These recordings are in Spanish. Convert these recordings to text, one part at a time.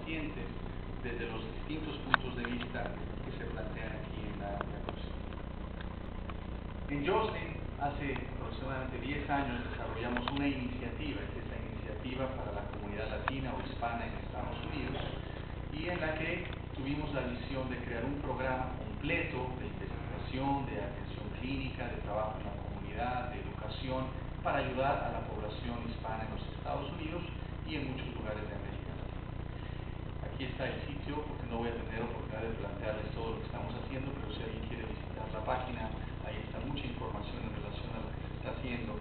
pacientes desde los distintos puntos de vista que se plantean aquí en la diapositiva. En Jocelyn, hace aproximadamente 10 años, desarrollamos una iniciativa, que es la Iniciativa para la Comunidad Latina o Hispana en Estados Unidos, y en la que tuvimos la visión de crear un programa completo de investigación, de atención clínica, de trabajo en la comunidad, de educación, para ayudar a la población hispana en los Estados Unidos y en muchos lugares de América Latina. Aquí está el sitio, porque no voy a tener oportunidad de plantearles todo lo que estamos haciendo, pero si alguien quiere visitar la página, ahí está mucha información en relación a lo que se está haciendo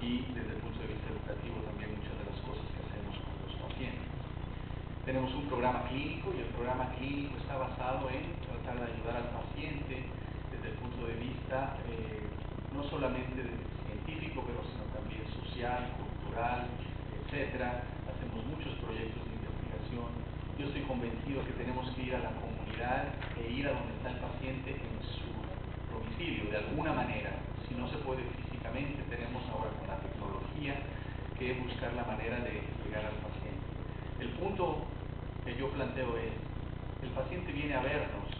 y desde el punto de vista educativo también muchas de las cosas que hacemos con los pacientes. Tenemos un programa clínico y el programa clínico está basado en tratar de ayudar al paciente desde el punto de vista no solamente científico, pero sino también social, cultural, etcétera. Hacemos muchos proyectos de investigación. Yo estoy convencido que tenemos que ir a la comunidad e ir a donde está el paciente en su domicilio, de alguna manera. Si no se puede físicamente, tenemos ahora con la tecnología que buscar la manera de llegar al paciente. El punto que yo planteo es, el paciente viene a vernos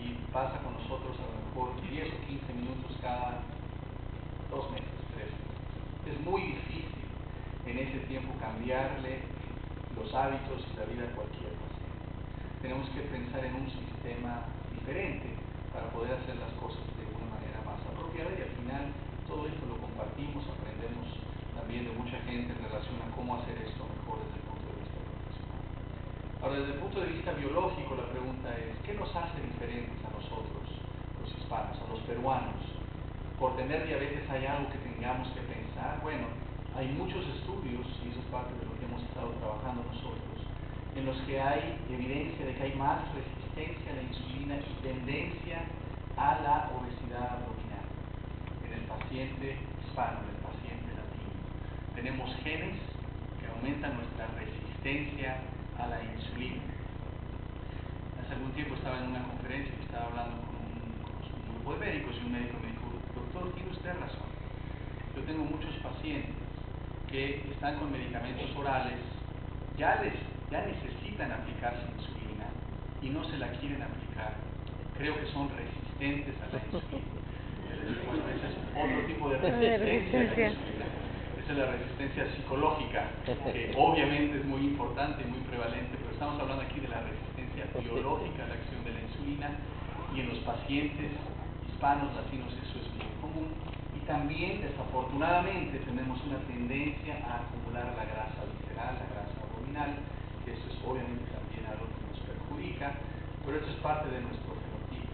y pasa con nosotros a lo mejor 10 o 15 minutos cada 2 meses, 3 meses. Es muy difícil en ese tiempo cambiarle los hábitos y la vida a cualquier paciente. Tenemos que pensar en un sistema diferente para poder hacer las cosas de una manera más apropiada y al final todo esto lo compartimos, aprendemos también de mucha gente en relación a cómo hacer esto mejor desde el punto de vista profesional. Ahora, desde el punto de vista biológico, la pregunta es, ¿qué nos hace diferentes a nosotros, los hispanos, a los peruanos? ¿Por tener diabetes hay algo que tengamos que pensar? Bueno, hay muchos estudios, y eso es parte de lo que hemos estado trabajando nosotros, en los que hay evidencia de que hay más resistencia a la insulina y tendencia a la obesidad abdominal en el paciente hispano, en el paciente latino. Tenemos genes que aumentan nuestra resistencia a la insulina. Hace algún tiempo estaba en una conferencia y estaba hablando con un grupo de médicos y un médico me dijo, doctor, tiene usted razón. Yo tengo muchos pacientes que están con medicamentos orales, ya necesitan aplicarse insulina y no se la quieren aplicar. Creo que son resistentes a la insulina. Bueno, ese es otro tipo de resistencia a la insulina. Esa es la resistencia psicológica, que obviamente es muy importante y muy prevalente, pero estamos hablando aquí de la resistencia biológica a la acción de la insulina, y en los pacientes hispanos, latinos, eso es bien común. Y también, desafortunadamente, tenemos una tendencia a acumular la grasa visceral, la grasa abdominal, que eso es obviamente también algo que nos perjudica, pero eso es parte de nuestro fenotipo.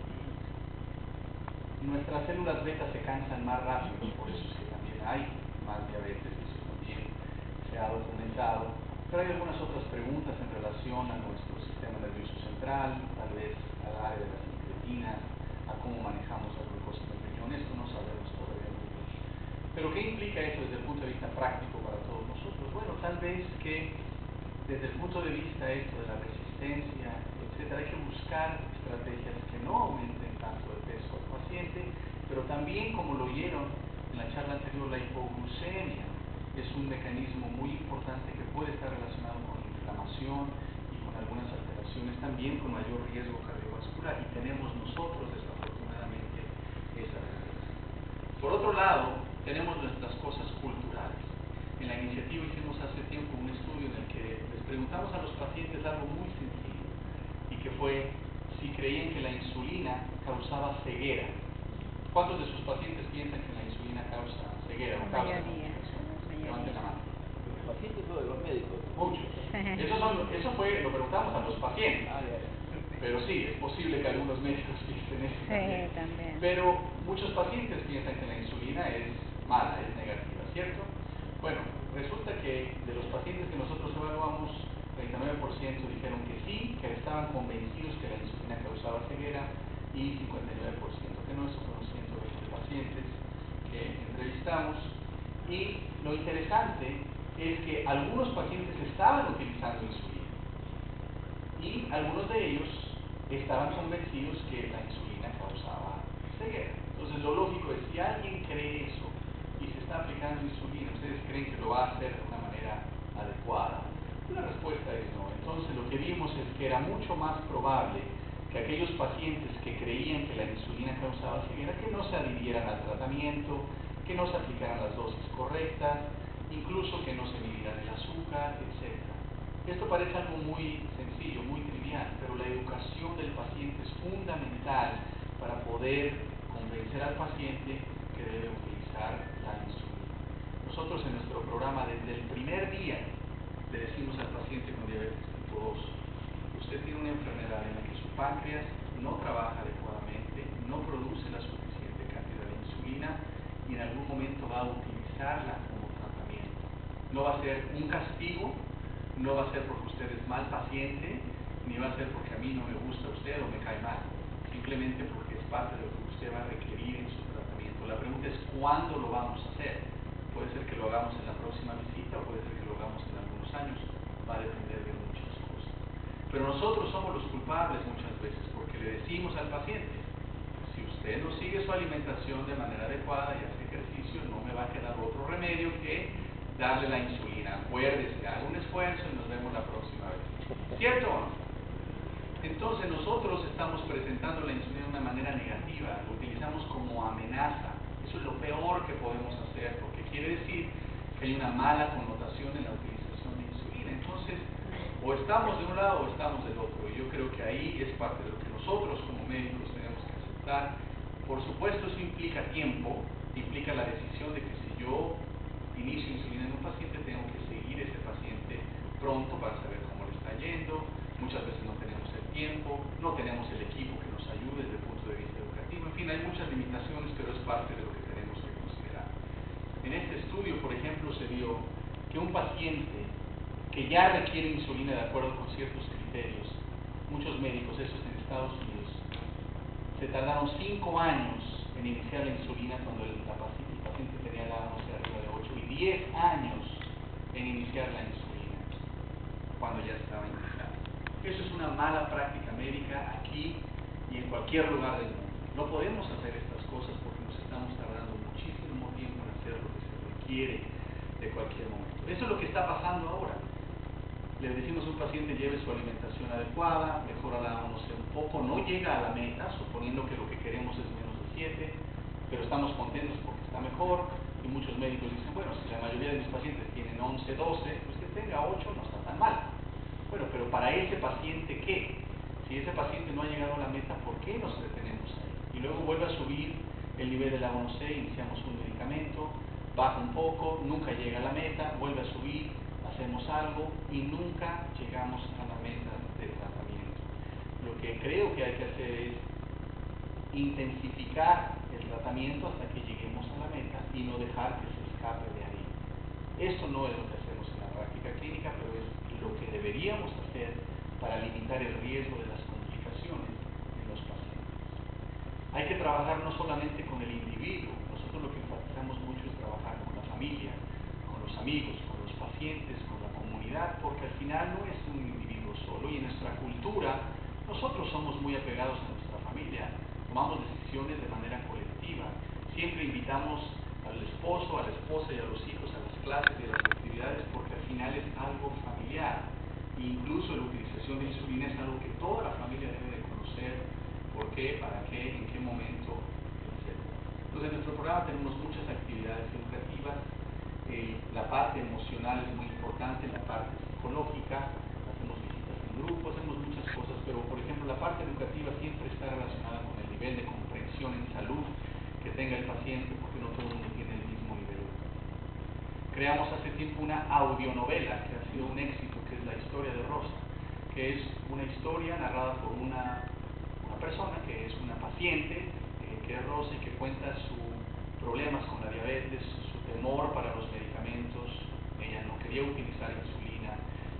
Nuestras células beta se cansan más rápido, por eso es que también hay más diabetes, eso también se ha documentado. Pero hay algunas otras preguntas en relación a nuestro sistema nervioso central, tal vez al área de las incretinas, a cómo manejamos la glucosa en el riñón. Esto no sabemos todavía muy bien. Pero ¿qué implica eso desde el punto de vista práctico para todos nosotros? Bueno, tal vez que desde el punto de vista esto de la resistencia, etcétera, hay que buscar estrategias que no aumenten tanto el peso al paciente, pero también, como lo oyeron en la charla anterior, la hipoglucemia es un mecanismo muy importante que puede estar relacionado con inflamación y con algunas alteraciones, también con mayor riesgo cardiovascular, y tenemos nosotros, desafortunadamente, esa tendencia. Por otro lado, tenemos nuestras cosas culturales. En la iniciativa hicimos hace tiempo un estudio en el que les preguntamos a los pacientes algo muy sencillo, y que fue si creían que la insulina causaba ceguera. ¿Cuántos de sus pacientes piensan que la insulina causa ceguera o causa complicaciones? Levanten la mano. ¿De los pacientes o de los médicos? Muchos. Eso fue, lo preguntamos a los pacientes. Pero sí, es posible que algunos médicos piensen eso también. Pero muchos pacientes piensan que la insulina es mala, es negativa, ¿cierto? Bueno, resulta que de los pacientes que nosotros evaluamos, 39% dijeron que sí, que estaban convencidos que la insulina causaba ceguera, y 59% que no. Esos fueron 120 pacientes que entrevistamos. Y lo interesante es que algunos pacientes estaban utilizando insulina y algunos de ellos estaban convencidos que la insulina causaba ceguera. Entonces, lo lógico es, si alguien cree eso y se está aplicando insulina, ¿ustedes creen que lo va a hacer de una manera adecuada? La respuesta es no. Entonces, lo lo que vimos es que era mucho más probable que aquellos pacientes que creían que la insulina causaba ceguera, que no se adhirieran al tratamiento, que no se aplicaran las dosis correctas, incluso que no se midieran el azúcar, etc. Esto parece algo muy sencillo, muy trivial, pero la educación del paciente es fundamental para poder convencer al paciente que debe utilizar la insulina. Nosotros en nuestro programa, desde el primer día, le decimos al paciente con diabetes tipo 2, usted tiene una enfermedad en la que su páncreas no trabaja adecuadamente, no produce la suficiente cantidad de insulina y en algún momento va a utilizarla como tratamiento. No va a ser un castigo, no va a ser porque usted es mal paciente, ni va a ser porque a mí no me gusta usted o me cae mal, simplemente porque es parte de lo que usted va a requerir en su tratamiento. La pregunta es ¿cuándo lo vamos a hacer? Puede ser que lo hagamos en la próxima visita, o puede ser que lo hagamos en algunos años, va a depender de muchas cosas. Pero nosotros somos los culpables muchas veces, porque le decimos al paciente, si usted no sigue su alimentación de manera adecuada y hace ejercicio, no me va a quedar otro remedio que darle la insulina. Acuérdese, haga un esfuerzo y nos vemos la próxima vez. ¿Cierto o no? Entonces nosotros estamos presentando la insulina de una manera negativa, lo utilizamos como amenaza. Eso es lo peor que podemos hacer, porque quiere decir que hay una mala connotación en la utilización de insulina. Entonces, o estamos de un lado o estamos del otro. Y yo creo que ahí es parte de lo que nosotros como médicos tenemos que aceptar. Por supuesto, eso implica tiempo, implica la decisión de que si yo inicio insulina en un paciente, tengo que seguir ese paciente pronto para saber cómo le está yendo. Muchas veces no tenemos el tiempo, no tenemos el equipo que nos ayude desde el punto de vista educativo. En fin, hay muchas limitaciones, pero es parte de lo que tenemos que considerar. En este estudio, por ejemplo, se vio que un paciente que ya requiere insulina de acuerdo con ciertos criterios, muchos médicos, eso es en Estados Unidos, se tardaron 5 años en iniciar la insulina cuando el paciente tenía la A1C arriba de 8 y 10 años en iniciar la insulina cuando ya estaba indicada. Eso es una mala práctica médica aquí y en cualquier lugar del mundo. No podemos hacer estas cosas porque nos estamos tardando muchísimo tiempo en hacer lo que se requiere de cualquier momento. Eso es lo que está pasando ahora. Le decimos a un paciente lleve su alimentación adecuada, mejora la A1C un poco, no llega a la meta, suponiendo que lo que queremos es menos de 7, pero estamos contentos porque está mejor, y muchos médicos dicen, bueno, si la mayoría de mis pacientes tienen 11, 12, pues que tenga 8 no está tan mal. Bueno, pero para ese paciente, ¿qué? Si ese paciente no ha llegado a la meta, ¿por qué nos detenemos ahí? Y luego vuelve a subir el nivel de la A1C, iniciamos un medicamento, baja un poco, nunca llega a la meta, vuelve a subir, hacemos algo y nunca llegamos a la meta de tratamiento. Lo que creo que hay que hacer es intensificar el tratamiento hasta que lleguemos a la meta y no dejar que se escape de ahí. Esto no es lo que hacemos en la práctica clínica, pero es lo que deberíamos hacer para limitar el riesgo de las complicaciones en los pacientes. Hay que trabajar no solamente con el individuo, nosotros lo que enfatizamos mucho es trabajar con la familia, con los amigos, con los pacientes, con la comunidad, porque al final no es un individuo solo y en nuestra cultura nosotros somos muy apegados a nuestra familia, tomamos decisiones de manera colectiva, siempre invitamos al esposo, a la esposa y a los hijos a las clases y a las actividades porque al final es algo familiar. E incluso la utilización de insulina es algo que toda la familia debe de conocer, por qué, para qué, en qué momento, etc. Entonces en nuestro programa tenemos muchas actividades educativas, la parte emocional es muy importante, la parte psicológica, hacemos visitas en grupo, hacemos muchas cosas, pero por ejemplo la parte educativa siempre está relacionada con el nivel de comprensión en salud que tenga el paciente, porque no todo el mundo tiene el mismo nivel educativo. Creamos hace tiempo una audionovela que ha sido un éxito, que es La historia de Rosa, que es una historia narrada por una persona que es una paciente, que es Rosa y que cuenta sus problemas con la diabetes, su temor para los medicamentos. Ella no quería utilizar insulina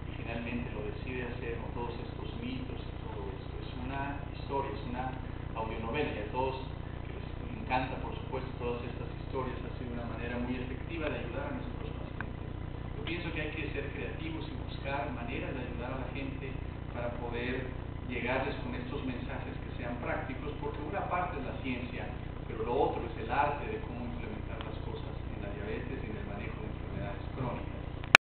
y finalmente lo decide hacer con todos estos mitos y todo esto. Es una historia, es una audionovela y a todos les encanta, por supuesto, todas estas historias. Ha sido una manera muy efectiva de ayudar a nuestros pacientes. Yo pienso que hay que ser creativos y buscar maneras de ayudar a la gente para poder llegarles con estos mensajes que sean prácticos, porque una parte es la ciencia, pero lo otro es el arte de cómo